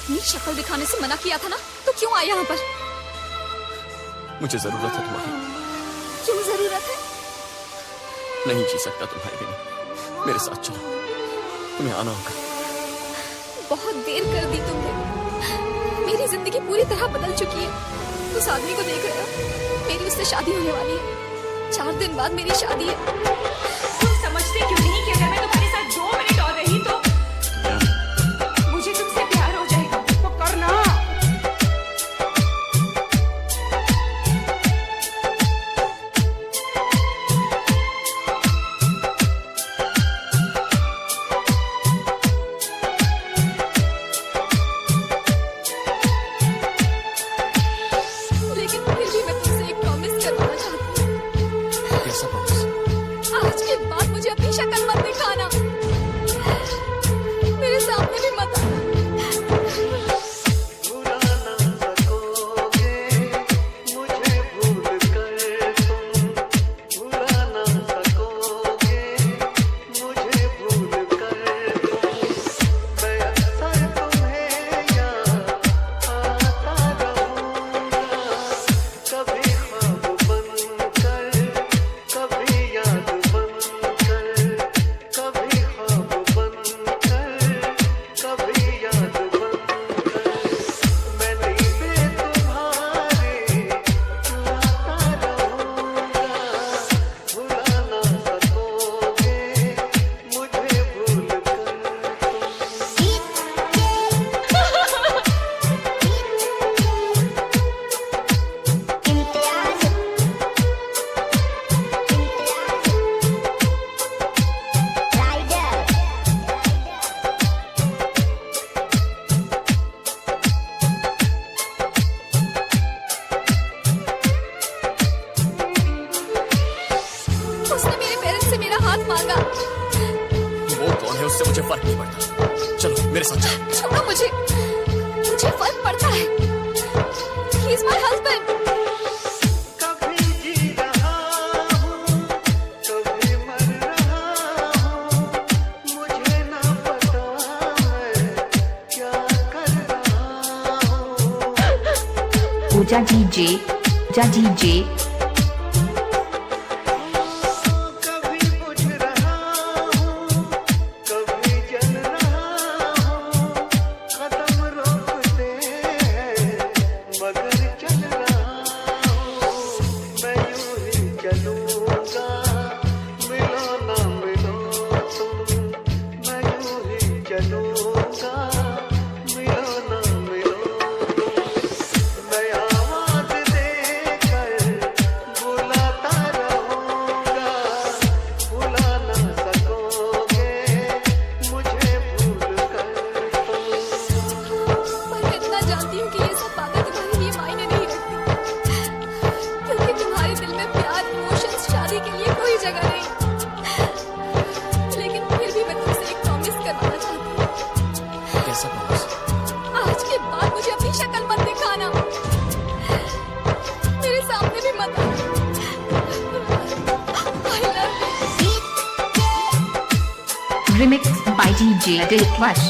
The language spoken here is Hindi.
अपनी शक्ल दिखाने से मना किया था ना, तो क्यों आए यहाँ पर? मुझे जरूरत है तुम्हारी। क्यों जरूरत है? नहीं जी सकता तुम्हारे बिना। मेरे साथ चलो, तुम्हें आना होगा। बहुत देर कर दी तुमने। मेरी जिंदगी पूरी तरह बदल चुकी है। उस आदमी को देख रहे हो? मेरी उससे शादी होने वाली है। 4 दिन बाद मेरी शादी है। तुम समझते क्यों नहीं कि अगर मैं तुम्हारे साथ 2 मिनट और रही तो मुझे तुमसे प्यार हो जाएगा। तो करना। लेकिन फिर भी मैं तुमसे एक प्रॉमिस करवाना चाहती हूँ। कैसा प्रॉमिस? आज के बाद मुझे अपनी शक्ल मत दिखाना। मेरे सामने भी मत आना। उसने मेरे पेरेंट्स से मेरा हाथ मांगा। वो कौन है उससे मुझे फर्क नहीं पड़ता। चलो मेरे साथ चलो। छोड़ो मुझे। मुझे फर्क पड़ता है। He is my husband. कभी जी रहा हूँ, कभी मर रहा हूँ, मुझे ना पता मैं क्या कर रहा हूँ। पूजा डीजे, पूजा डीजे। कभी बुझ रहा हूँ, कभी जल रहा हूँ, कदम रोकते हैं मगर चल रहा हूँ। मैं यूं ही चलूंगा, मिलो ना मिलो तुम। मैं यूं ही चलूंगा, मिलो ना मिलो तुम। मैं आवाज देकर बुलाता रहूंगा, बुला ना सकोगे मुझे भूल कर तुम। पर मैं इतना जानती हूँ कि ये सब बातें तुम्हारे लिए मायने नहीं रखती, क्योंकि तुम्हारे दिल में प्यार, इमोशंस, शादी के लिए कोई जगह नहीं। लेकिन फिर भी मैं तुमसे एक प्रॉमिस करवाना चाहती हूँ। कैसा प्रॉमिस? आज के बाद मुझे अपनी शक्ल मत दिखाना। मेरे सामने भी मत आना। I love you. Remixed by DJ Adil Clash.